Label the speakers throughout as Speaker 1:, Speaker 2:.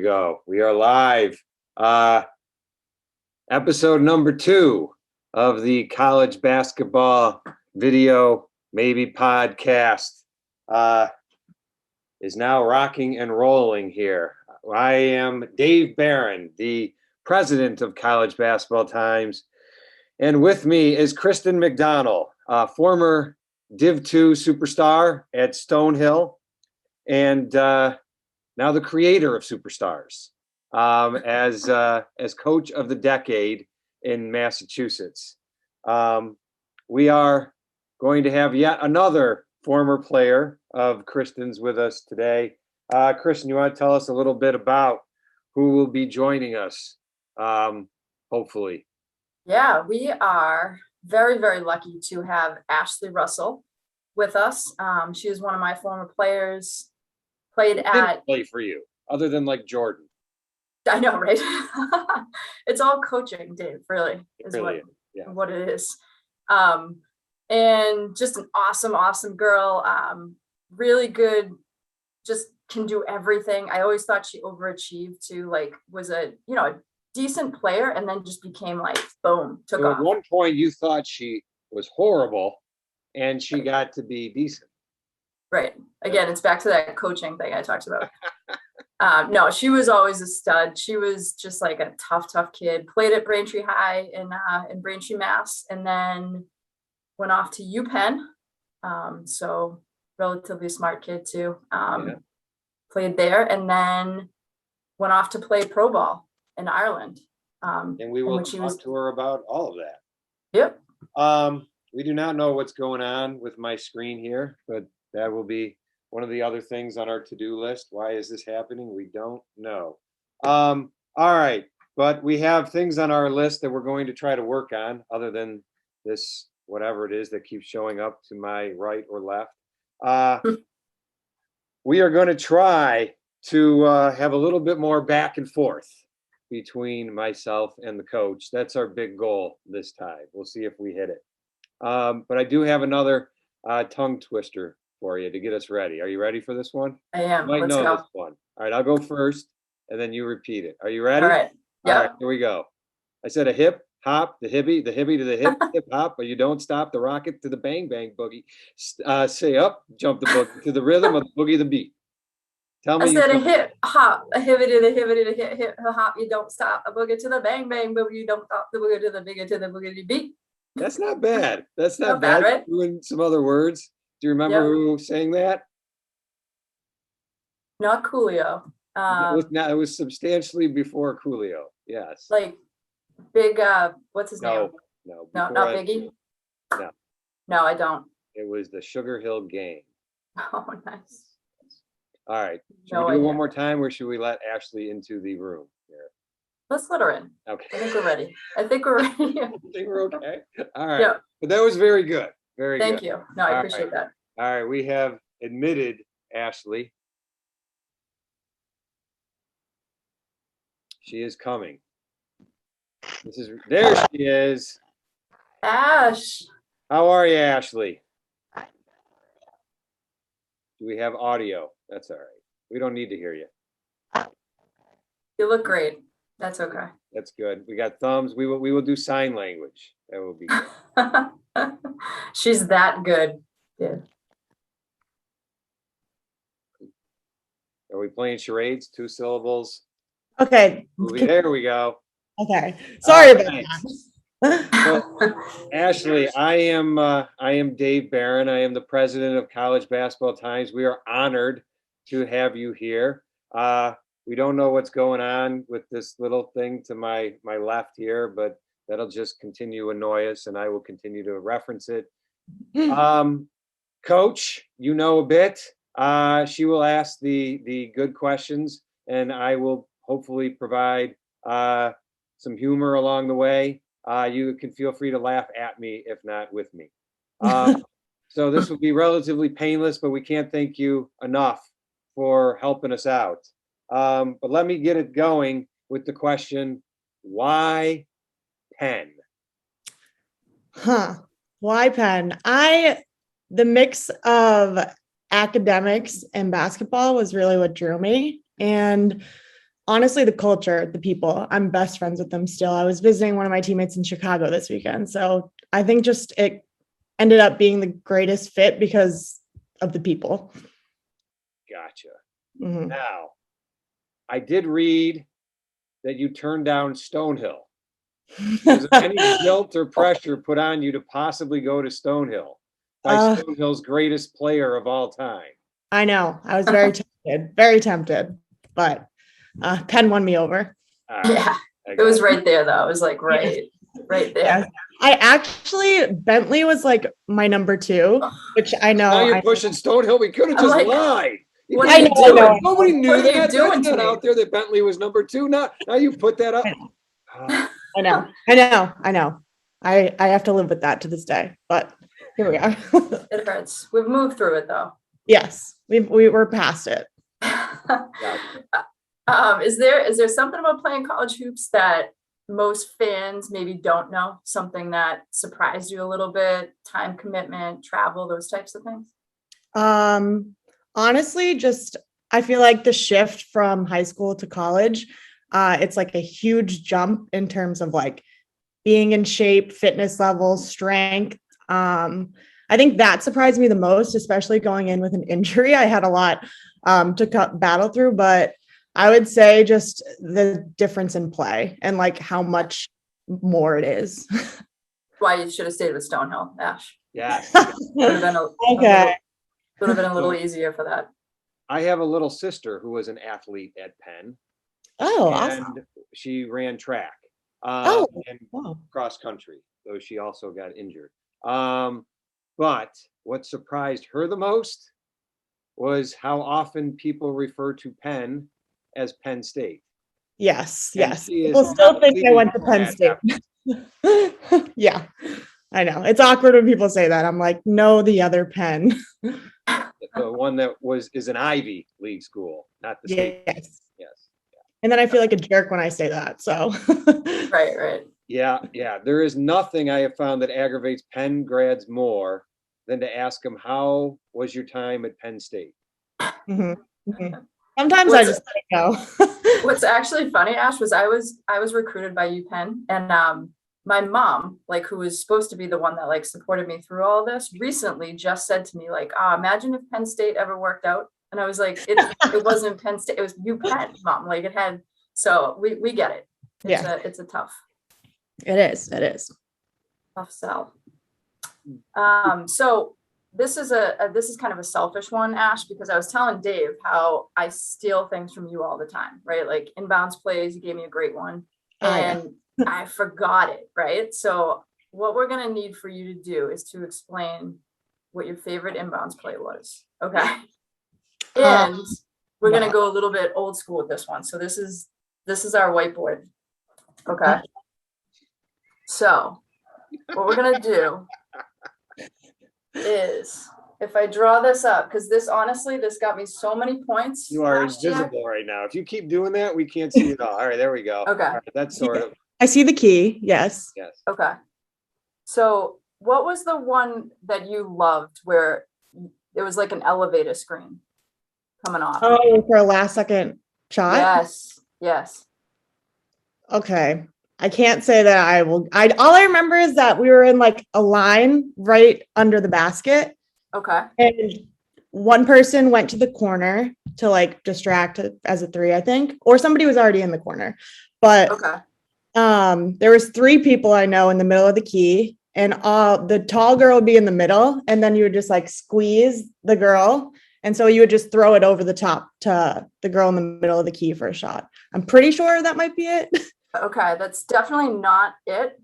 Speaker 1: we go. We are live. Episode number 2 of the college basketball video, maybe podcast, is now rocking and rolling here. I am Dave Barron, the president of College Basketball Times, and with me is Kristen McDonald, former Div 2 superstar at Stonehill, and now the creator of Superstars, as coach of the decade in Massachusetts. We are going to have yet another former player of Kristen's with us today. Kristen, you want to tell us a little bit about who will be joining us, hopefully?
Speaker 2: Yeah, we are very, very lucky to have Ashley Russell with us. She is one of my former players. Didn't
Speaker 1: play for you, other than like Jordan.
Speaker 2: I know, right? It's all coaching, Dave, really, is what it is. And just an awesome girl. Really good, just can do everything. I always thought she overachieved too, was a decent player, and then just became boom, took off.
Speaker 1: At one point you thought she was horrible and she got to be decent.
Speaker 2: Right. Again, it's back to that coaching thing I talked about. No, she was always a stud. She was just like a tough kid. Played at Braintree High in Braintree, Mass, and then went off to UPenn. So relatively smart kid too. Played there, and then went off to play pro ball in Ireland.
Speaker 1: And we will talk to her about all of that.
Speaker 2: Yep.
Speaker 1: We do not know what's going on with my screen here, but that will be one of the other things on our to-do list. Why is this happening? We don't know. All right, but we have things on our list that we're going to try to work on, other than this, whatever it is that keeps showing up to my right or left. We are going to try to have a little bit more back and forth between myself and the coach. That's our big goal this time. We'll see if we hit it. But I do have another tongue twister for you to get us ready. Are you ready for this one?
Speaker 2: I am.
Speaker 1: You might
Speaker 2: Let's
Speaker 1: know
Speaker 2: go.
Speaker 1: this one. All right, I'll go first, and then you repeat it. Are you ready?
Speaker 2: All right. Yep.
Speaker 1: All right, here we go. I said a hip hop, the hippie to the hip, hip hop, but you don't stop the rocket to the bang bang boogie. Say up, jump the boogie to the rhythm of the boogie the beat. Tell me.
Speaker 2: I said a hip hop, a hibbity the hip hop. You don't stop a boogie to the bang bang boogie. You don't stop the boogie to the bigger to the boogie beat.
Speaker 1: That's not bad. That's not bad.
Speaker 2: Right?
Speaker 1: Doing some other words. Do you remember who sang that?
Speaker 2: Not Coolio.
Speaker 1: It was substantially before Coolio. Yes.
Speaker 2: Like big. What's his name?
Speaker 1: No,
Speaker 2: not Biggie. No, I don't.
Speaker 1: It was the Sugar Hill Gang.
Speaker 2: Oh, nice.
Speaker 1: All right. Should we do it one more time, or should we let Ashley into the room here?
Speaker 2: Let's let her in.
Speaker 1: Okay.
Speaker 2: I think we're ready. I think we're
Speaker 1: okay. All right.
Speaker 2: Yeah.
Speaker 1: But that was very good.
Speaker 2: Thank you. No, I appreciate that.
Speaker 1: All right. We have admitted Ashley. She is coming. There she is.
Speaker 2: Ash.
Speaker 1: How are you, Ashley? Do we have audio? That's all right. We don't need to hear you.
Speaker 2: You look great. That's okay.
Speaker 1: That's good. We got thumbs. We will do sign language. That will be good.
Speaker 2: She's that good. Yeah.
Speaker 1: Are we playing charades? 2 syllables?
Speaker 3: Okay.
Speaker 1: There we go.
Speaker 3: Okay. Sorry about that.
Speaker 1: So, Ashley, I am Dave Barron. I am the president of College Basketball Times. We are honored to have you here. We don't know what's going on with this little thing to my left here, but that'll just continue to annoy us, and I will continue to reference it. Coach, you know a bit. She will ask the good questions, and I will hopefully provide some humor along the way. You can feel free to laugh at me, if not with me. So this will be relatively painless, but we can't thank you enough for helping us out. But let me get it going with the question, why Penn?
Speaker 3: Why Penn? The mix of academics and basketball was really what drew me. And honestly, the culture, the people, I'm best friends with them still. I was visiting one of my teammates in Chicago this weekend. So I think just it ended up being the greatest fit because of the people.
Speaker 1: Gotcha.
Speaker 3: Mhm.
Speaker 1: Now, I did read that you turned down Stonehill. Was there any guilt or pressure put on you to possibly go to Stonehill by Stonehill's greatest player of all time?
Speaker 3: I know. I was very tempted, but Penn won me over.
Speaker 2: Yeah, it was right there though. It was like right there.
Speaker 3: Yes. I actually, Bentley was like my number 2, which I know.
Speaker 1: Now you're pushing Stonehill. We could have just lied.
Speaker 2: What are you doing?
Speaker 1: Nobody knew
Speaker 2: What are you
Speaker 1: that.
Speaker 2: doing
Speaker 1: That's
Speaker 2: to
Speaker 1: not
Speaker 2: me?
Speaker 1: out there that Bentley was number 2. Now you put that up.
Speaker 3: I know. I have to live with that to this day, but here we are.
Speaker 2: It hurts. We've moved through it though.
Speaker 3: Yes, we were past it.
Speaker 2: Is there something about playing college hoops that most fans maybe don't know? Something that surprised you a little bit? Time commitment, travel, those types of things?
Speaker 3: Honestly, just I feel like the shift from high school to college, it's like a huge jump in terms of like being in shape, fitness levels, strength. I think that surprised me the most, especially going in with an injury. I had a lot to battle through, but I would say just the difference in play and like how much more it is.
Speaker 2: Why you should have stayed with Stonehill, Ash.
Speaker 1: Yes.
Speaker 2: Would have been would have been a little easier for that.
Speaker 1: I have a little sister who was an athlete at Penn.
Speaker 3: Oh,
Speaker 1: and
Speaker 3: awesome.
Speaker 1: she ran track
Speaker 3: Oh,
Speaker 1: and
Speaker 3: wow.
Speaker 1: cross country, though she also got injured. But what surprised her the most was how often people refer to Penn as Penn State.
Speaker 3: Yes,
Speaker 1: And
Speaker 3: yes.
Speaker 1: she is
Speaker 3: People still think I
Speaker 1: completely
Speaker 3: went to Penn
Speaker 1: flat
Speaker 3: State. Yeah, I know. It's awkward when people say that. I'm like, no, the other Penn.
Speaker 1: The one that is an Ivy League school, not the state.
Speaker 3: Yes.
Speaker 1: Yes.
Speaker 3: And then I feel like a jerk when I say that. So
Speaker 2: Right.
Speaker 1: Yeah. There is nothing I have found that aggravates Penn grads more than to ask them, how was your time at Penn State?
Speaker 3: Mhm, mhm. Sometimes I just let it go.
Speaker 2: What's actually funny, Ash, was I was recruited by UPenn, and my mom, like, who was supposed to be the one that like supported me through all of this, recently just said to me like, imagine if Penn State ever worked out. And I was like, it wasn't Penn State, it was UPenn, Mom. Like it had, so we get it. It's a tough.
Speaker 3: It is
Speaker 2: Tough sell. So this is kind of a selfish one, Ash, because I was telling Dave how I steal things from you all the time, right? Like inbounds plays, you gave me a great one, and I forgot it, right? So what we're gonna need for you to do is to explain what your favorite inbounds play was, okay? And we're gonna go a little bit old school with this one. So this is our whiteboard, okay? So what we're gonna do is, if I draw this up, because this got me so many points.
Speaker 1: You are invisible right now. If you keep doing that, we can't see it all. All right, there we go.
Speaker 2: Okay.
Speaker 1: All right, that's sort of.
Speaker 3: I see the key. Yes.
Speaker 2: Okay. So what was the one that you loved where it was like an elevator screen coming off?
Speaker 3: Oh, for a last second shot?
Speaker 2: Yes.
Speaker 3: Okay. I can't say that all I remember is that we were in like a line right under the basket.
Speaker 2: Okay.
Speaker 3: And one person went to the corner to like distract as a 3, I think, or somebody was already in the corner. But there was 3 people I know in the middle of the key, and the tall girl would be in the middle, and then you would just like squeeze the girl. And so you would just throw it over the top to the girl in the middle of the key for a shot. I'm pretty sure that might be it.
Speaker 2: Okay, that's definitely not it.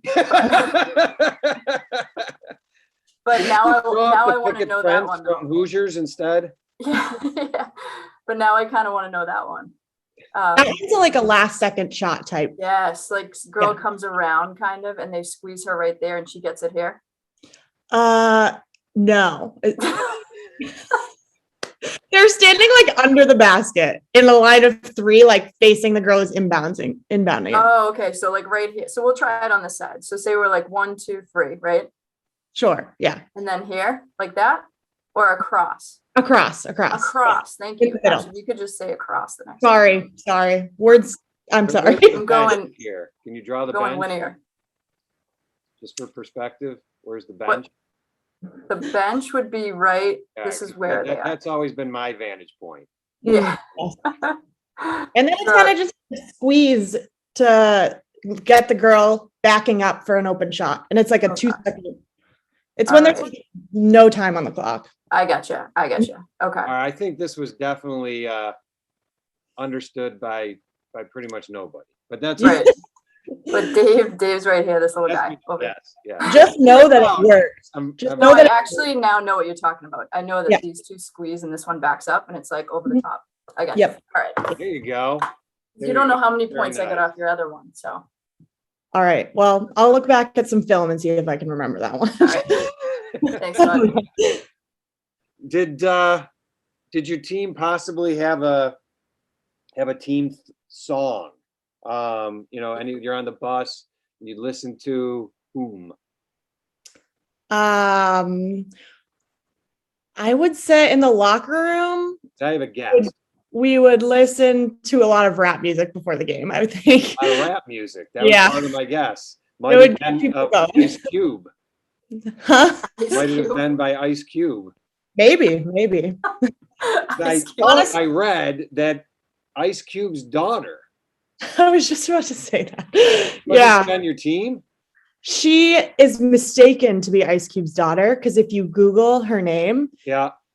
Speaker 2: But now I want to know that one.
Speaker 1: From Hoosiers instead.
Speaker 2: Yeah. But now I kind of want to know that one.
Speaker 3: It's like a last second shot type.
Speaker 2: Yes, like girl comes around kind of, and they squeeze her right there, and she gets it here.
Speaker 3: No. They're standing like under the basket in a line of 3, like facing the girl who's inbounding.
Speaker 2: Oh, okay. So like right here. So we'll try it on the side. So say we're like 1, 2, 3, right?
Speaker 3: Sure. Yeah.
Speaker 2: And then here, like that, or across.
Speaker 3: Across.
Speaker 2: Across. Thank
Speaker 3: In
Speaker 2: you.
Speaker 3: the middle.
Speaker 2: Actually, you could just say across the next one.
Speaker 3: Sorry. Words. I'm sorry.
Speaker 2: I'm going
Speaker 1: here. Can you draw the
Speaker 2: going
Speaker 1: bench?
Speaker 2: linear.
Speaker 1: Just for perspective, where's the
Speaker 2: What?
Speaker 1: bench?
Speaker 2: The bench would be right. This is where they are.
Speaker 1: That's always been my vantage point.
Speaker 2: Yeah.
Speaker 3: And then it's kind of just a squeeze to get the girl backing up for an open shot. And it's like a 2-second. It's when there's no time on the clock.
Speaker 2: I gotcha. Okay.
Speaker 1: I think this was definitely understood by pretty much nobody. But that's
Speaker 2: right. But Dave's right here, this little guy. Okay.
Speaker 1: Yes.
Speaker 3: Just know that it works.
Speaker 2: I actually now know what you're talking about. I know that these two squeeze and this one backs up and it's like over the top. I got you. All right.
Speaker 1: There you go.
Speaker 2: You don't know how many points I got off your other one, so.
Speaker 3: All right. Well, I'll look back at some film and see if I can remember that one.
Speaker 2: All right. Thanks, bud.
Speaker 1: Did your team possibly have a team song? You're on the bus and you listen to whom?
Speaker 3: I would say in the locker room,
Speaker 1: I have a guess.
Speaker 3: We would listen to a lot of rap music before the game, I would think.
Speaker 1: A lot of rap music. That was part of my guess.
Speaker 3: Might have been
Speaker 1: Ice Cube.
Speaker 3: Huh?
Speaker 1: Might have been by Ice Cube.
Speaker 3: Maybe.
Speaker 1: I read that Ice Cube's daughter.
Speaker 3: I was just about to say that.
Speaker 1: Was on your team?
Speaker 3: She is mistaken to be Ice Cube's daughter because if you Google her name,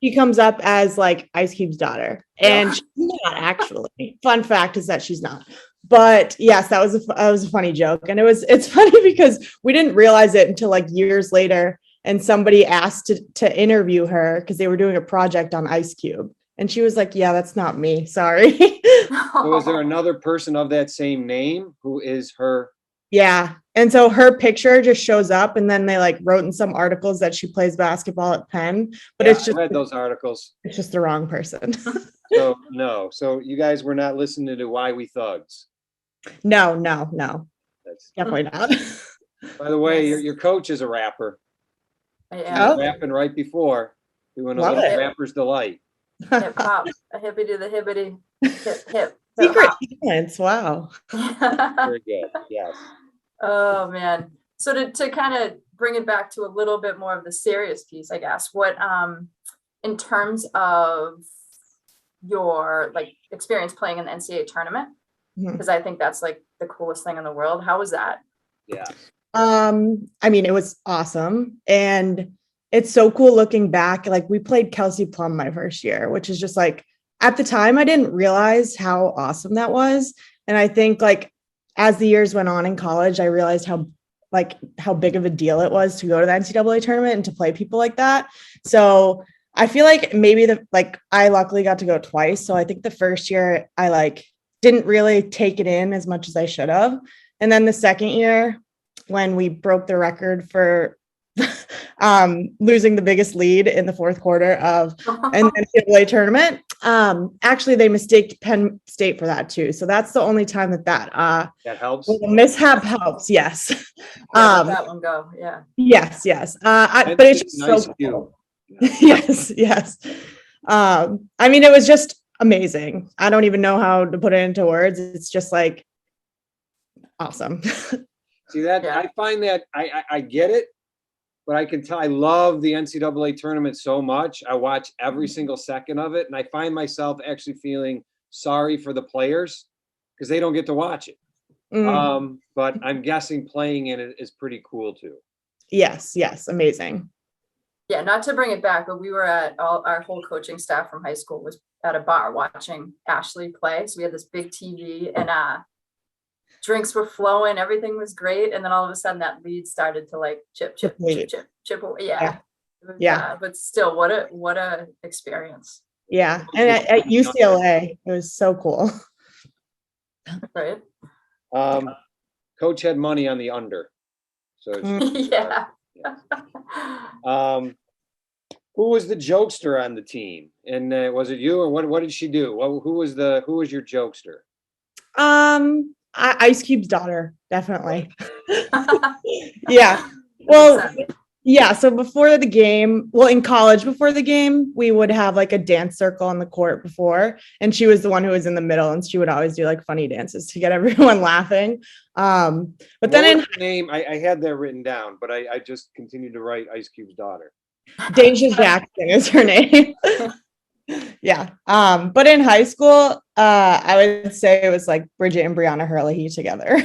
Speaker 3: she comes up as like Ice Cube's daughter, and she's not actually. Fun fact is that she's not. But yes, that was a funny joke, and it's funny because we didn't realize it until like years later, and somebody asked to interview her because they were doing a project on Ice Cube, and she was like, "Yeah, that's not me. Sorry."
Speaker 1: So is there another person of that same name who is her?
Speaker 3: Yeah. And so her picture just shows up, and then they like wrote in some articles that she plays basketball at Penn, but it's just
Speaker 1: I read those articles.
Speaker 3: It's just the wrong person.
Speaker 1: So you guys were not listening to Why We Thugs.
Speaker 3: No. That's definitely not.
Speaker 1: By the way, your coach is a rapper.
Speaker 2: Yeah.
Speaker 1: Rapping right before, doing a little rapper's delight.
Speaker 2: Hip hop, a hippie to the hibbity, hip.
Speaker 3: Secret talents. Wow.
Speaker 1: Very good. Yes.
Speaker 2: Oh man. So to kind of bring it back to a little bit more of the serious piece, I guess, what in terms of your like experience playing in the NCAA tournament, because I think that's like the coolest thing in the world. How was that?
Speaker 1: Yeah.
Speaker 3: I mean, it was awesome. And it's so cool looking back. Like we played Kelsey Plum my first year, which is just like, at the time, I didn't realize how awesome that was. And I think like as the years went on in college, I realized how big of a deal it was to go to the NCAA tournament and to play people like that. So I feel like maybe I luckily got to go twice. So I think the first year I like didn't really take it in as much as I should have. And then the second year when we broke the record for losing the biggest lead in the fourth quarter of an NCAA tournament. Actually, they mistaked Penn State for that too. So that's the only time that
Speaker 1: helps.
Speaker 3: The mishap helps. Yes.
Speaker 2: Let that one go. Yeah.
Speaker 3: Yes. But it's just nice so cool. Yes. I mean, it was just amazing. I don't even know how to put it into words. It's just like awesome.
Speaker 1: See that? I find that I get it. But I can tell I love the NCAA tournament so much. I watch every single second of it. And I find myself actually feeling sorry for the players because they don't get to watch it. But I'm guessing playing in it is pretty cool too.
Speaker 3: Yes. Amazing.
Speaker 2: Yeah, not to bring it back, but we were at our whole coaching staff from high school was at a bar watching Ashley play. So we had this big TV and drinks were flowing, everything was great, and then all of a sudden that lead started to like chip away. Yeah. But still, what a experience.
Speaker 3: Yeah, and at UCLA, it was so cool.
Speaker 2: Right.
Speaker 1: Coach had money on the under, so
Speaker 2: yeah.
Speaker 1: Who was the jokester on the team, and was it you, or what did she do? Who was your jokester?
Speaker 3: Ice Cube's daughter, definitely. Yeah. Well, Yeah, so before the game, well, in college before the game, we would have like a dance circle on the court before, and she was the one who was in the middle, and she would always do like funny dances to get everyone laughing. But
Speaker 1: What
Speaker 3: then
Speaker 1: was her name? I had that written down, but I just continued to write Ice Cube's daughter.
Speaker 3: Deja Jackson is her name. Yeah. But in high school, I would say it was like Bridget and Brianna Hurley together.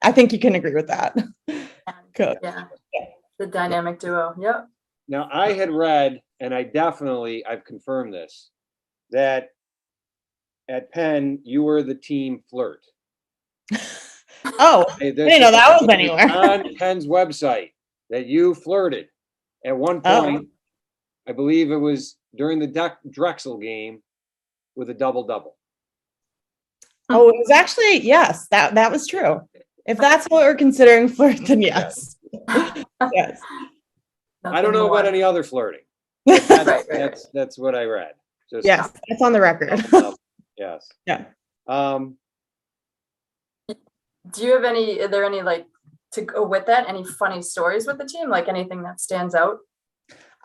Speaker 3: I think you can agree with that. Cool.
Speaker 2: Yeah. The dynamic duo. Yep.
Speaker 1: Now, I had read, and I've confirmed this, that at Penn, you were the team flirt.
Speaker 3: Oh, I didn't know that was anywhere.
Speaker 1: On Penn's website, that you flirted at one point. I believe it was during the Drexel game with a double-double.
Speaker 3: Oh, it was actually, yes, that was true. If that's what we're considering flirt, then yes. Yes.
Speaker 1: I don't know about any other flirting. That's what I read. Just,
Speaker 3: yes, that's on the record.
Speaker 1: Yes.
Speaker 3: Yeah.
Speaker 2: Do you have are there any, like, to go with that, any funny stories with the team? Like anything that stands out?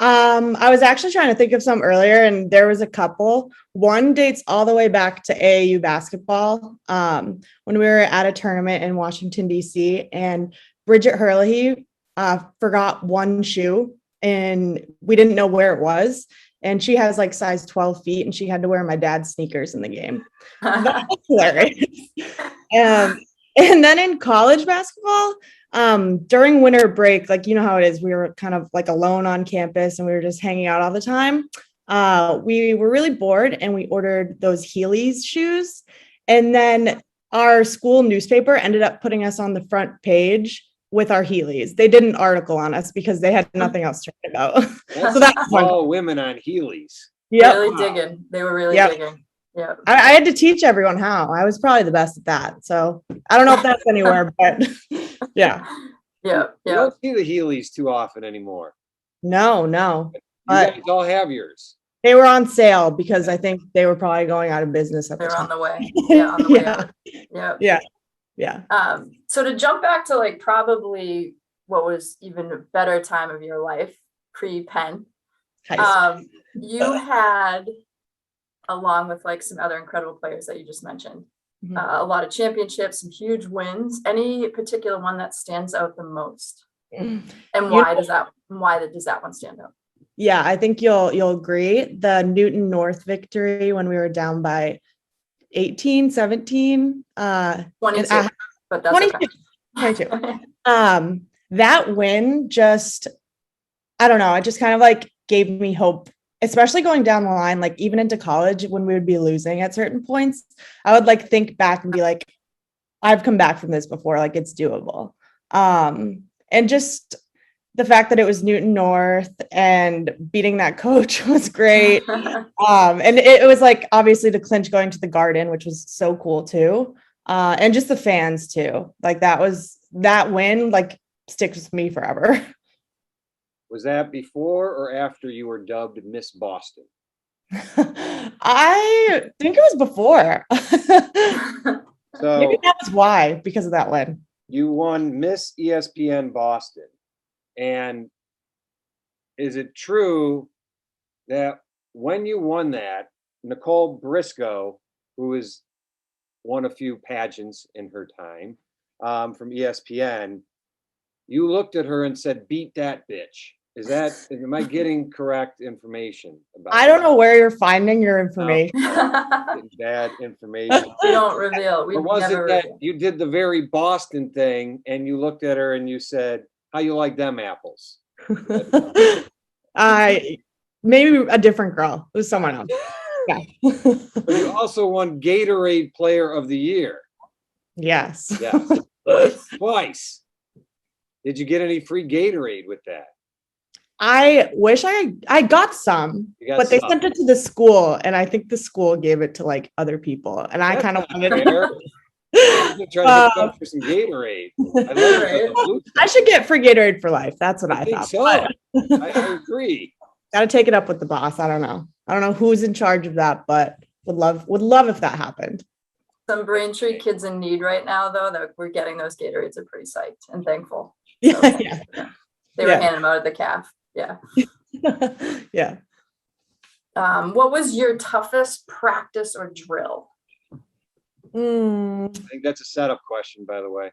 Speaker 3: I was actually trying to think of some earlier, and there was a couple. One dates all the way back to AAU basketball. When we were at a tournament in Washington, D.C., and Bridget Hurley forgot one shoe, and we didn't know where it was. And she has like size 12 feet, and she had to wear my dad's sneakers in the game. That was hilarious. And then in college basketball, during winter break, like, you know how it is, we were kind of like alone on campus and we were just hanging out all the time. We were really bored and we ordered those Heelys shoes. And then our school newspaper ended up putting us on the front page with our Heelys. They did an article on us because they had nothing else to write about.
Speaker 1: So that's all women on Heelys.
Speaker 2: Yeah, really digging. They were really digging. Yeah,
Speaker 3: I had to teach everyone how. I was probably the best at that. So I don't know if that's anywhere, but yeah.
Speaker 2: Yeah.
Speaker 1: You don't see the Heelys too often anymore.
Speaker 3: No.
Speaker 1: You guys all have yours.
Speaker 3: They were on sale because I think they were probably going out of business at the time.
Speaker 2: They're on the way. Yeah, on the way out.
Speaker 3: Yeah.
Speaker 2: So to jump back to like probably what was even a better time of your life, pre-Penn, you had, along with like some other incredible players that you just mentioned, a lot of championships, some huge wins. Any particular one that stands out the most? And why does that one stand out?
Speaker 3: Yeah, I think you'll agree. The Newton North victory when we were down by 18, 17.
Speaker 2: 22, but that's
Speaker 3: 22. Okay. 22. That win just, I don't know, it just kind of like gave me hope, especially going down the line, like even into college when we would be losing at certain points. I would like think back and be like, I've come back from this before, like it's doable. And just the fact that it was Newton North and beating that coach was great. And it was like obviously to clinch going to the Garden, which was so cool too. And just the fans too. Like that win like sticks with me forever.
Speaker 1: Was that before or after you were dubbed Miss Boston?
Speaker 3: I think it was before.
Speaker 1: So
Speaker 3: maybe that's why, because of that win.
Speaker 1: You won Miss ESPN Boston. And is it true that when you won that, Nicole Briscoe, who has won a few pageants in her time from ESPN, you looked at her and said, "Beat that bitch"? Am I getting correct information about
Speaker 3: I don't know where you're finding your information.
Speaker 1: Bad information.
Speaker 2: We don't reveal.
Speaker 1: Or was it that you did the very Boston thing and you looked at her and you said, "How you like them apples?"
Speaker 3: Maybe a different girl. It was someone else. Yeah.
Speaker 1: But you also won Gatorade Player of the Year.
Speaker 3: Yes.
Speaker 1: Yes. Twice. Did you get any free Gatorade with that?
Speaker 3: I wish I got some, but they sent it to the school, and I think the school gave it to like other people, and I kind of wanted
Speaker 1: it. Trying to get for some Gatorade.
Speaker 3: I should get free Gatorade for life. That's what I thought.
Speaker 1: So. I agree.
Speaker 3: Got to take it up with the boss. I don't know who's in charge of that, but would love if that happened.
Speaker 2: Some Braintree kids in need right now, though, that we're getting those Gatorades are pretty psyched and thankful.
Speaker 3: Yeah.
Speaker 2: They were handing them out at the calf. Yeah.
Speaker 3: Yeah.
Speaker 2: What was your toughest practice or drill?
Speaker 1: I think that's a setup question, by the way.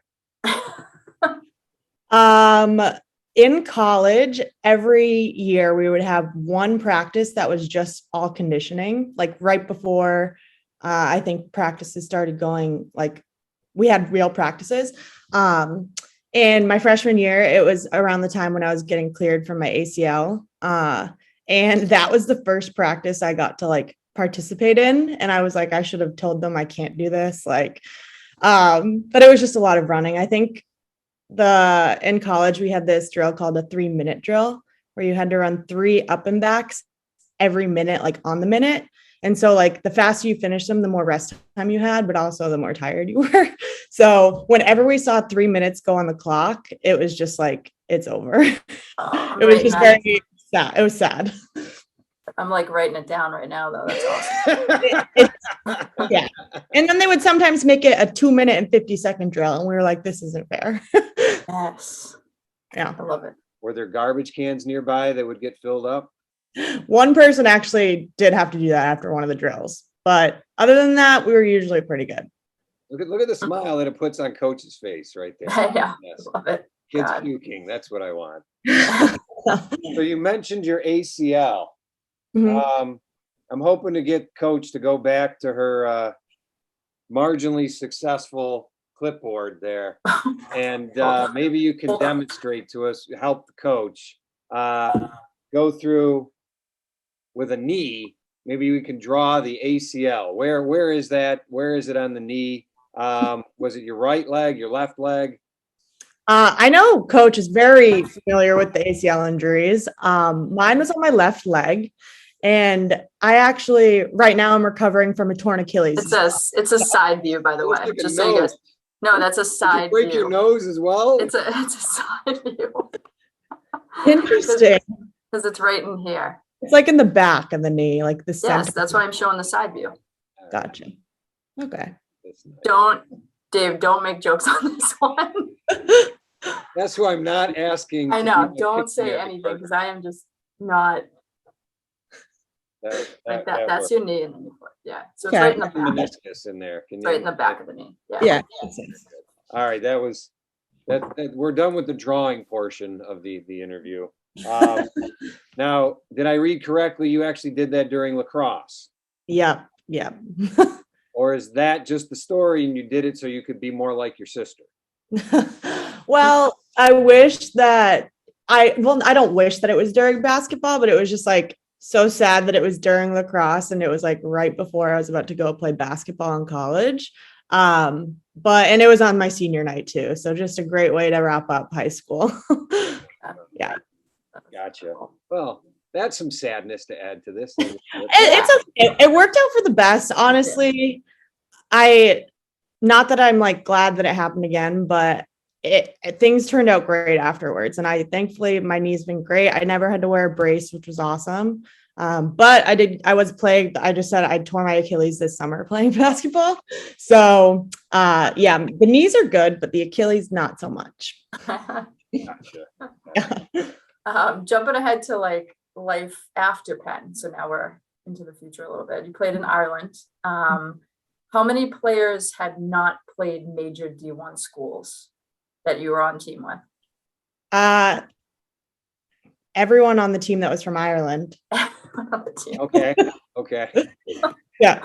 Speaker 3: In college, every year we would have one practice that was just all conditioning, like right before I think practices started going, like we had real practices. And my freshman year, it was around the time when I was getting cleared from my ACL. And that was the first practice I got to like participate in. And I was like, I should have told them I can't do this. Like, but it was just a lot of running. I think in college, we had this drill called a 3-minute drill where you had to run 3 up and backs every minute, like on the minute. And so like the faster you finish them, the more rest time you had, but also the more tired you were. So whenever we saw 3 minutes go on the clock, it was just like, it's over.
Speaker 2: Oh,
Speaker 3: It was just very sad. It was sad.
Speaker 2: I'm like writing it down right now, though. That's awesome.
Speaker 3: Yeah. And then they would sometimes make it a 2-minute and 50-second drill. And we were like, this isn't fair.
Speaker 2: Yes.
Speaker 3: Yeah.
Speaker 2: I love it.
Speaker 1: Were there garbage cans nearby that would get filled up?
Speaker 3: One person actually did have to do that after one of the drills. But other than that, we were usually pretty good.
Speaker 1: Look at the smile that it puts on Coach's face right there.
Speaker 2: Yeah.
Speaker 1: Yes.
Speaker 2: Love it.
Speaker 1: Kids
Speaker 2: God.
Speaker 1: puking. That's what I want. So you mentioned your ACL.
Speaker 3: Mhm.
Speaker 1: I'm hoping to get Coach to go back to her marginally successful clipboard there, and maybe you can demonstrate to us, help the coach go through with a knee. Maybe we can draw the ACL. Where is that? Where is it on the knee? Was it your right leg, your left leg?
Speaker 3: I know Coach is very familiar with the ACL injuries. Mine was on my left leg. And I actually, right now, I'm recovering from a torn Achilles.
Speaker 2: It's a side view, by the way.
Speaker 1: Like
Speaker 2: just so you guys. No, that's a side
Speaker 1: break
Speaker 2: view.
Speaker 1: Your nose as well?
Speaker 2: It's a side view.
Speaker 3: Interesting.
Speaker 2: Because it's right in here.
Speaker 3: It's like in the back of the knee, like the center.
Speaker 2: Yes, that's why I'm showing the side view.
Speaker 3: Gotcha. Okay.
Speaker 2: Dave, don't make jokes on this one.
Speaker 1: That's who I'm not asking.
Speaker 2: I know. Don't say anything because I am just not. That's your knee and then your foot. Yeah. So it's right in the back.
Speaker 1: Meniscus in there.
Speaker 2: Right in the back of the knee.
Speaker 3: Yeah.
Speaker 1: All right. That was that. We're done with the drawing portion of the interview. Now, did I read correctly? You actually did that during lacrosse.
Speaker 3: Yeah.
Speaker 1: Or is that just the story and you did it so you could be more like your sister?
Speaker 3: Well, I wish that I don't wish that it was during basketball, but it was just like so sad that it was during lacrosse and it was like right before I was about to go play basketball in college. And it was on my senior night too. So just a great way to wrap up high school. Yeah.
Speaker 1: Gotcha. Well, that's some sadness to add to this.
Speaker 3: It's okay. It worked out for the best, honestly. Not that I'm like glad that it happened again, but things turned out great afterwards. And thankfully my knee's been great. I never had to wear a brace, which was awesome. But I was plagued. I just said I tore my Achilles this summer playing basketball. So yeah, the knees are good, but the Achilles, not so much.
Speaker 1: Gotcha.
Speaker 2: Jumping ahead to like life after Penn. So now we're into the future a little bit. You played in Ireland. How many players had not played major D1 schools that you were on team with?
Speaker 3: Everyone on the team that was from Ireland.
Speaker 1: Okay.
Speaker 3: Yeah.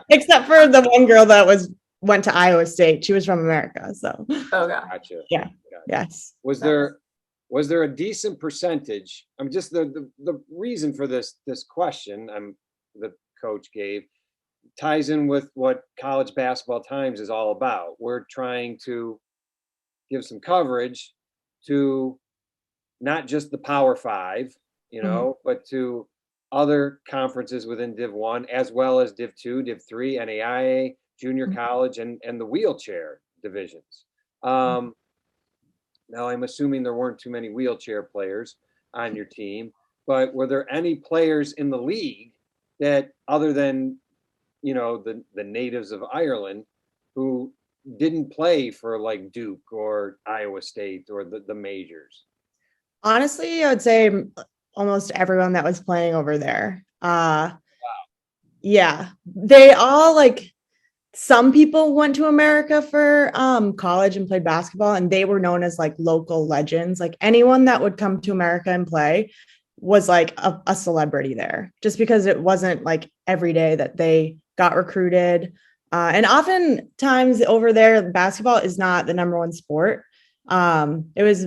Speaker 3: Except for the one girl that went to Iowa State. She was from America. So.
Speaker 2: Okay.
Speaker 1: Gotcha.
Speaker 3: Yeah.
Speaker 1: Gotcha.
Speaker 3: Yes.
Speaker 1: Was there a decent percentage? I'm just the reason for this question the coach gave ties in with what College Basketball Times is all about. We're trying to give some coverage to not just the Power Five, but to other conferences within Div 1, as well as Div 2, Div 3, NAIA, junior college, and the wheelchair divisions. Now, I'm assuming there weren't too many wheelchair players on your team, but were there any players in the league that, other than the natives of Ireland, who didn't play for like Duke or Iowa State or the majors?
Speaker 3: Honestly, I would say almost everyone that was playing over there. Yeah, they all like, some people went to America for college and played basketball, and they were known as like local legends. Like anyone that would come to America and play was like a celebrity there, just because it wasn't like every day that they got recruited. And oftentimes over there, basketball is not the number one sport. It was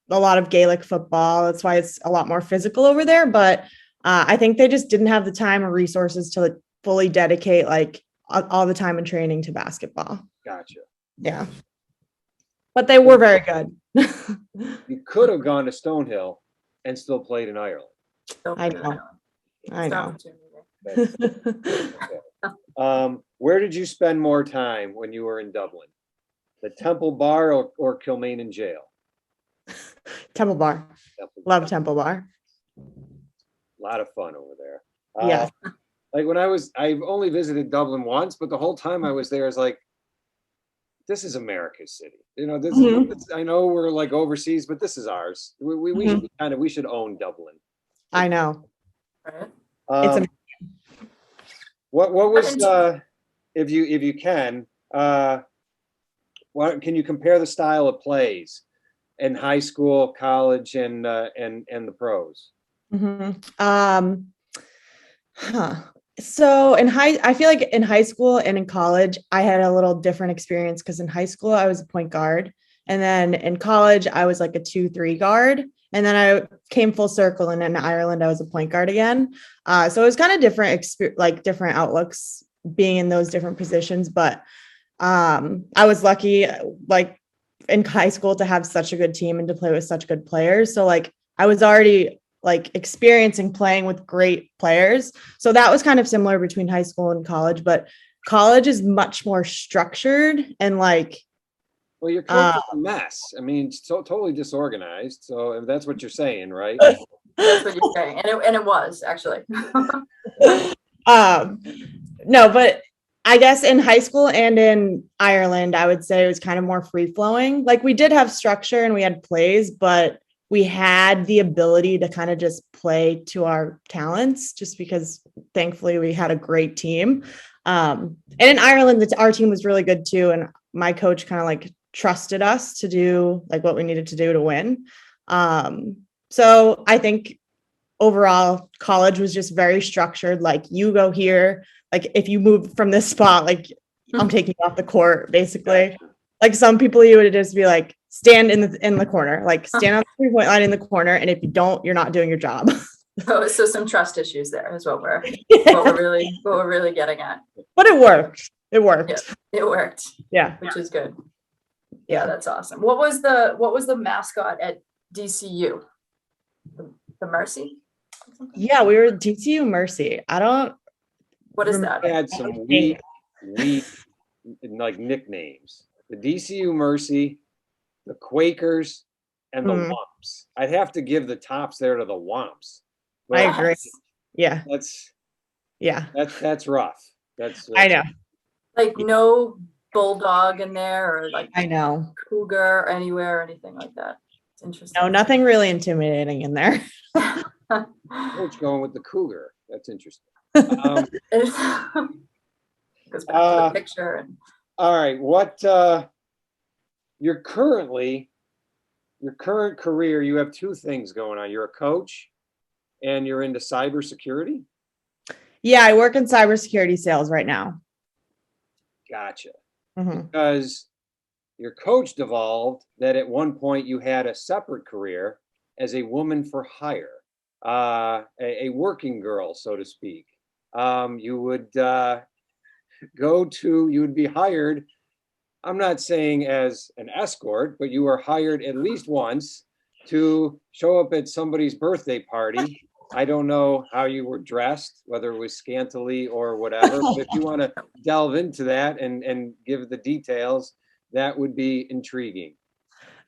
Speaker 3: a lot of Gaelic football. That's why it's a lot more physical over there. But I think they just didn't have the time or resources to like fully dedicate like all the time and training to basketball.
Speaker 1: Gotcha.
Speaker 3: Yeah. But they were very good.
Speaker 1: You could have gone to Stonehill and still played in Ireland.
Speaker 3: I know. I know.
Speaker 1: Where did you spend more time when you were in Dublin? The Temple Bar or Kilmainham Jail?
Speaker 3: Temple Bar. Love Temple Bar.
Speaker 1: A lot of fun over there.
Speaker 3: Yeah.
Speaker 1: Like I've only visited Dublin once, but the whole time I was there, I was like, this is America's city. You know, I know we're like overseas, but this is ours. We should be we should own Dublin.
Speaker 3: I know.
Speaker 2: Right.
Speaker 1: What was if you can can you compare the style of plays in high school, college, and the pros?
Speaker 3: So I feel like in high school and in college, I had a little different experience because in high school I was a point guard, and then in college I was like a 2-3 guard, and then I came full circle, and in Ireland I was a point guard again. So it was kind of different, like different outlooks being in those different positions. But I was lucky, like in high school, to have such a good team and to play with such good players. So like I was already like experiencing playing with great players. So that was kind of similar between high school and college, but college is much more structured and like.
Speaker 1: Well, your coach is a mess. I mean, so totally disorganized. So that's what you're saying, right?
Speaker 2: That's what you're saying. And it was actually.
Speaker 3: No, but I guess in high school and in Ireland, I would say it was kind of more free flowing. Like we did have structure and we had plays, but we had the ability to kind of just play to our talents, just because thankfully we had a great team. And in Ireland, our team was really good too. And my coach kind of like trusted us to do like what we needed to do to win. So I think overall college was just very structured. Like you go here, like if you move from this spot, like I'm taking you off the court, basically. Like some people, you would just be like, stand in the corner, like stand on the 3-point line in the corner. And if you don't, you're not doing your job.
Speaker 2: So some trust issues there is what we're really getting at.
Speaker 3: But it worked. It worked.
Speaker 2: Yeah, it worked.
Speaker 3: Yeah.
Speaker 2: Which is good. Yeah, that's awesome. What was the mascot at DCU? The Mercy?
Speaker 3: Yeah, we were DCU Mercy.
Speaker 2: What is that?
Speaker 1: We had some weak like nicknames. The DCU Mercy, the Quakers, and the Womps. I'd have to give the tops there to the Womps.
Speaker 3: I agree. Yeah.
Speaker 1: That's rough. That's
Speaker 3: I know.
Speaker 2: Like no bulldog in there, or like
Speaker 3: I know
Speaker 2: cougar anywhere or anything like that. It's interesting.
Speaker 3: No, nothing really intimidating in there.
Speaker 1: Coach going with the cougar. That's interesting.
Speaker 2: Goes back to the picture.
Speaker 1: All right, what your current career? You have two things going on. You're a coach, and you're into cybersecurity.
Speaker 3: Yeah, I work in cybersecurity sales right now.
Speaker 1: Gotcha. Because your coach devolved that at one point you had a separate career as a woman for hire, a working girl, so to speak. You would you would be hired. I'm not saying as an escort, but you were hired at least once to show up at somebody's birthday party. I don't know how you were dressed, whether it was scantily or whatever, but if you want to delve into that and give the details, that would be intriguing.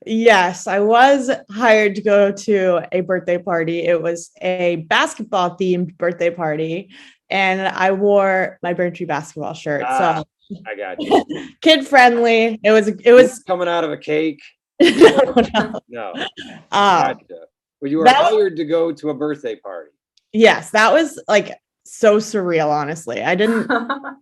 Speaker 3: Yes, I was hired to go to a birthday party. It was a basketball themed birthday party, and I wore my Braintree basketball shirt. So
Speaker 1: I got you.
Speaker 3: Kid friendly. It was
Speaker 1: Coming out of a cake.
Speaker 3: no, no.
Speaker 1: No.
Speaker 3: Uh,
Speaker 1: Gotcha. Well, you were
Speaker 3: that was-
Speaker 1: hired to go to a birthday party.
Speaker 3: yes, that was like so surreal, honestly. I didn't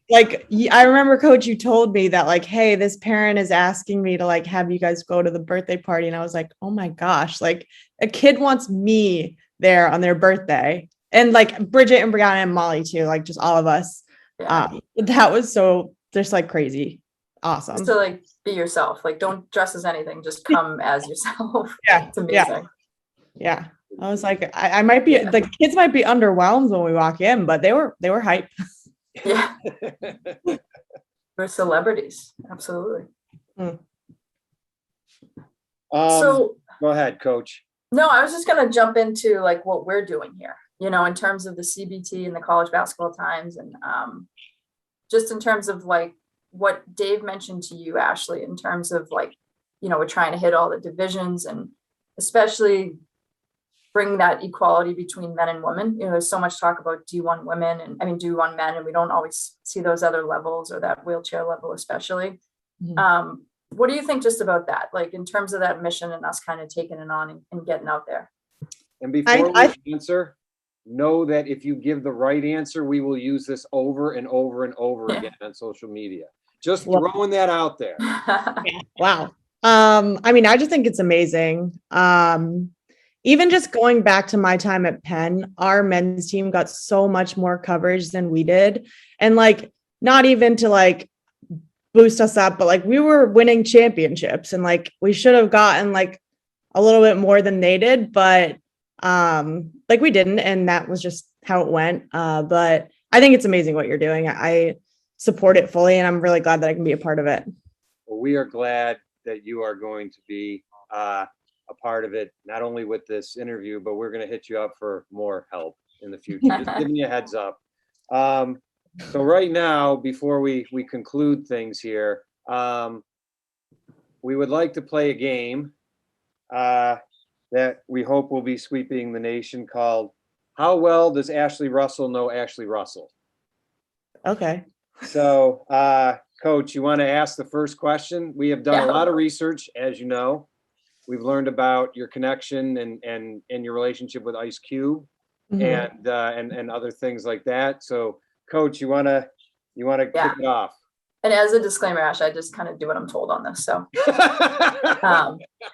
Speaker 3: like I remember, coach, you told me that like, hey, this parent is asking me to like have you guys go to the birthday party. And I was like, oh my gosh, like a kid wants me there on their birthday. And like Bridget and Brianna and Molly too, like just all of us.
Speaker 2: Yeah.
Speaker 3: That was so just like crazy. Awesome.
Speaker 2: Just to like be yourself. Like don't dress as anything, just come as yourself.
Speaker 3: Yeah.
Speaker 2: It's amazing.
Speaker 3: Yeah. I was like, I might be the kids might be underwhelmed when we walk in, but they were hype.
Speaker 2: Yeah. We're celebrities. Absolutely. So
Speaker 1: go ahead, coach.
Speaker 2: no, I was just gonna jump into like what we're doing here, you know, in terms of the CBT and the college basketball times, and just in terms of like what Dave mentioned to you, Ashley, in terms of like, you know, we're trying to hit all the divisions and especially bring that equality between men and women. You know, there's so much talk about D1 women and D1 men, and we don't always see those other levels or that wheelchair level, especially.
Speaker 3: Mhm.
Speaker 2: What do you think just about that? Like in terms of that mission and us kind of taking it on and getting out there?
Speaker 1: And before we answer, know that if you give the right answer, we will use this over and over and over again on social media. Just throwing that out there.
Speaker 3: Wow. I just think it's amazing. Even just going back to my time at Penn, our men's team got so much more coverage than we did. And like, not even to like boost us up, but like we were winning championships and like we should have gotten like a little bit more than they did, but like we didn't, and that was just how it went. But I think it's amazing what you're doing. I support it fully, and I'm really glad that I can be a part of it.
Speaker 1: Well, we are glad that you are going to be a part of it, not only with this interview, but we're going to hit you up for more help in the future. Just giving you a heads up. So right now, before we conclude things here, we would like to play a game that we hope will be sweeping the nation called How Well Does Ashley Russell Know Ashley Russell?
Speaker 3: Okay.
Speaker 1: So, Coach, you want to ask the first question? We have done a lot of research, as you know. We've learned about your connection and your relationship with Ice Cube and other things like that. So, Coach, you want to kick it off?
Speaker 2: And as a disclaimer, Ash, I just kind of do what I'm told on this. So,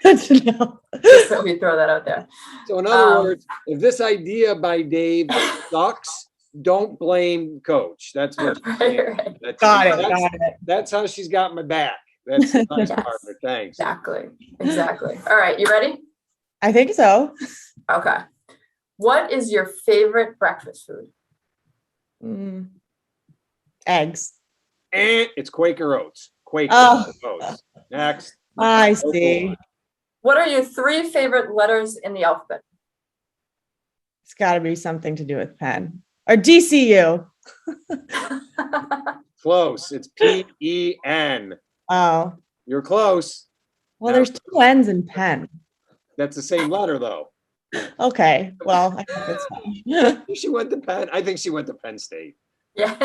Speaker 3: Good to know.
Speaker 2: just so we throw that out there.
Speaker 1: So, in other words, if this idea by Dave sucks, don't blame Coach. That's what she's saying.
Speaker 3: Right. Got it.
Speaker 1: That's how she's got my back. That's the nice part of it. Thanks.
Speaker 2: Exactly. All right, you ready?
Speaker 3: I think so.
Speaker 2: Okay. What is your favorite breakfast food?
Speaker 3: Eggs.
Speaker 1: And it's Quaker Oats. Oats. Next.
Speaker 3: I see.
Speaker 2: What are your 3 favorite letters in the alphabet?
Speaker 3: It's got to be something to do with Penn or DCU.
Speaker 1: Close. It's P-E-N.
Speaker 3: Oh.
Speaker 1: You're close.
Speaker 3: Well, there's 2 N's in Penn.
Speaker 1: That's the same letter, though.
Speaker 3: Okay. Well, I think that's fine.
Speaker 1: She went to Penn. I think she went to Penn State.
Speaker 2: Yeah.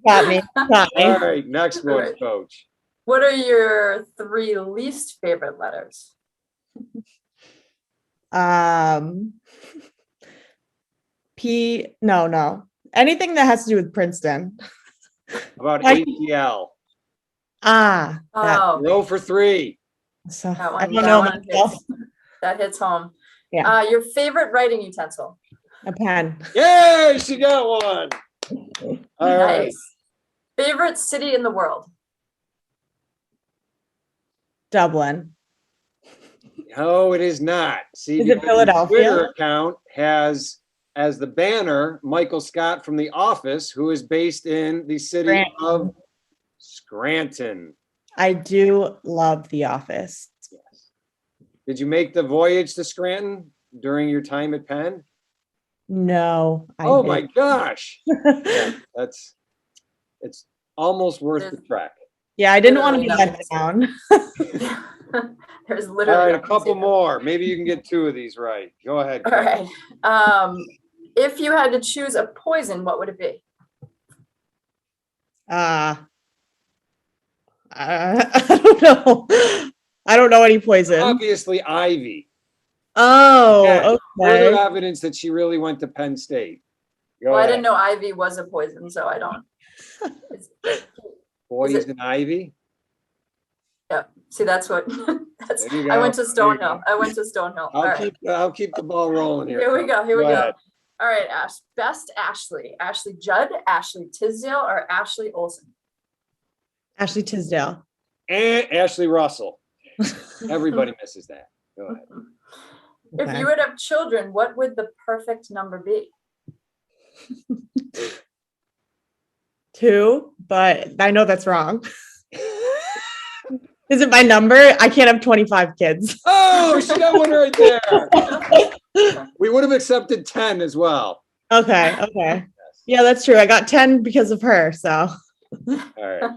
Speaker 3: Got me.
Speaker 1: All right. Next one,
Speaker 2: Right.
Speaker 1: Coach.
Speaker 2: What are your 3 least favorite letters?
Speaker 3: No. Anything that has to do with Princeton.
Speaker 1: About ACL. Row for 3.
Speaker 3: So
Speaker 2: That one,
Speaker 3: I don't know myself.
Speaker 2: That hits home.
Speaker 3: Yeah.
Speaker 2: Your favorite writing utensil?
Speaker 3: A pen.
Speaker 1: Yay, she got one. All right.
Speaker 2: Favorite city in the world?
Speaker 3: Dublin.
Speaker 1: No, it is not. See,
Speaker 3: is it Philadelphia?
Speaker 1: Twitter account has as the banner Michael Scott from The Office, who is based in the city of Scranton.
Speaker 3: I do love The Office.
Speaker 1: Yes. Did you make the voyage to Scranton during your time at Penn?
Speaker 3: No.
Speaker 1: Oh my gosh. Yeah, it's almost worth the trek.
Speaker 3: Yeah, I didn't want to be let down.
Speaker 2: There's literally.
Speaker 1: All right, a couple more. Maybe you can get 2 of these right. Go ahead.
Speaker 2: All right. If you had to choose a poison, what would it be?
Speaker 3: I don't know. I don't know any poison.
Speaker 1: Obviously, ivy.
Speaker 3: Oh,
Speaker 1: Further
Speaker 3: okay.
Speaker 1: evidence that she really went to Penn State. Go
Speaker 2: Well, I
Speaker 1: ahead.
Speaker 2: didn't know ivy was a poison, so I don't.
Speaker 1: Poison ivy.
Speaker 2: Yeah. See, that's what. That's.
Speaker 1: There you
Speaker 2: I
Speaker 1: go.
Speaker 2: went to
Speaker 1: There you
Speaker 2: Stonehill.
Speaker 1: go.
Speaker 2: I went to Stonehill. All right.
Speaker 1: I'll keep the ball rolling here.
Speaker 2: Here we go. Here we
Speaker 1: Go
Speaker 2: go.
Speaker 1: ahead.
Speaker 2: All right, Ash. Best Ashley. Ashley Judd, Ashley Tisdale, or Ashley Olsen?
Speaker 3: Ashley Tisdale.
Speaker 1: And Ashley Russell. Everybody misses that. Go ahead.
Speaker 2: If
Speaker 3: Okay.
Speaker 2: you would have children, what would the perfect number be?
Speaker 3: 2, but I know that's wrong. Is it my number? I can't have 25 kids.
Speaker 1: Oh, she got one right there. We would have accepted 10 as well.
Speaker 3: Okay. Yeah, that's true. I got 10 because of her. So
Speaker 1: All right.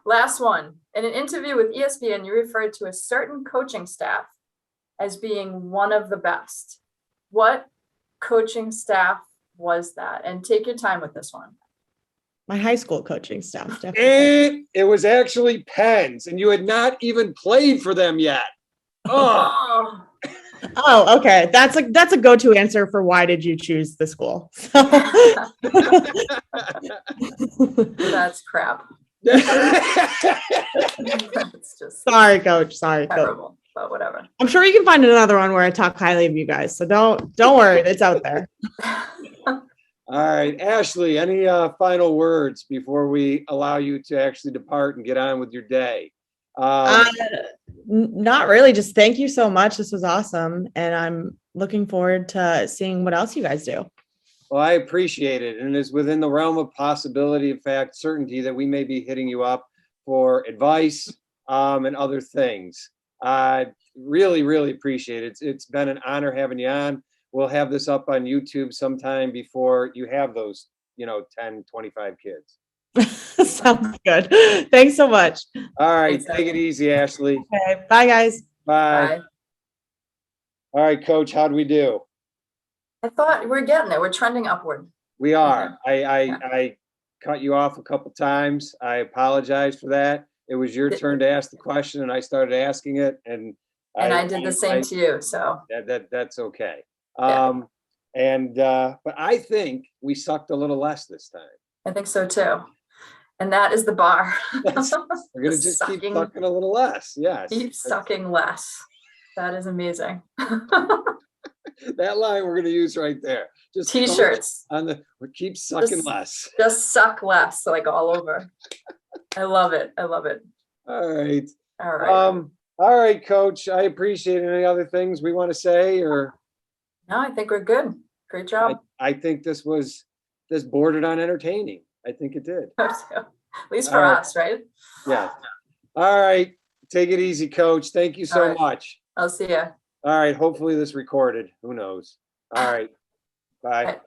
Speaker 2: Last one. In an interview with ESPN, you referred to a certain coaching staff as being one of the best. What coaching staff was that? And take your time with this one.
Speaker 3: my high school coaching staff, definitely.
Speaker 1: And it was actually Penn's, and you had not even played for them yet. Oh,
Speaker 3: Oh, okay. That's a go-to answer for why did you choose the school?
Speaker 2: That's crap. It's just
Speaker 3: Sorry, coach. Sorry, coach.
Speaker 2: terrible, but whatever.
Speaker 3: I'm sure you can find another one where I talk highly of you guys. So don't worry, it's out there.
Speaker 1: all right, Ashley, any final words before we allow you to actually depart and get on with your day?
Speaker 3: Not really. Just thank you so much. This was awesome, and I'm looking forward to seeing what else you guys do.
Speaker 1: Well, I appreciate it, and it's within the realm of possibility, in fact, certainty, that we may be hitting you up for advice and other things. I really, really appreciate it. It's been an honor having you on. We'll have this up on YouTube sometime before you have those, 10, 25 kids.
Speaker 3: Sounds good. Thanks so much.
Speaker 1: All right,
Speaker 2: Thanks,
Speaker 1: take it easy, Ashley.
Speaker 3: Okay, bye, guys.
Speaker 1: Bye.
Speaker 2: Bye.
Speaker 1: All right, Coach, how do we do?
Speaker 2: I thought we're getting there. We're trending upward.
Speaker 1: We are. I cut you off a couple times. I apologize for that. It was your turn to ask the question, and I started asking it, and
Speaker 2: I did the same to you. So
Speaker 1: that's okay.
Speaker 2: Yeah.
Speaker 1: But I think we sucked a little less this time.
Speaker 2: I think so too. And that is the bar.
Speaker 1: We're gonna just keep sucking a little less. Yes.
Speaker 2: Keep sucking less. That is amazing.
Speaker 1: That line we're gonna use right there. Just
Speaker 2: T-shirts.
Speaker 1: We keep sucking less.
Speaker 2: Just suck less, like all over. I love it. I love it.
Speaker 1: All right.
Speaker 2: All right.
Speaker 1: All right, Coach. I appreciate it. Any other things we want to say, or?
Speaker 2: No, I think we're good. Great job.
Speaker 1: I think this bordered on entertaining. I think it did.
Speaker 2: At least for us, right?
Speaker 1: Yeah. All right. Take it easy, Coach. Thank you so much.
Speaker 2: I'll see you.
Speaker 1: All right. Hopefully this recorded. Who knows? All right. Bye.
Speaker 2: Bye.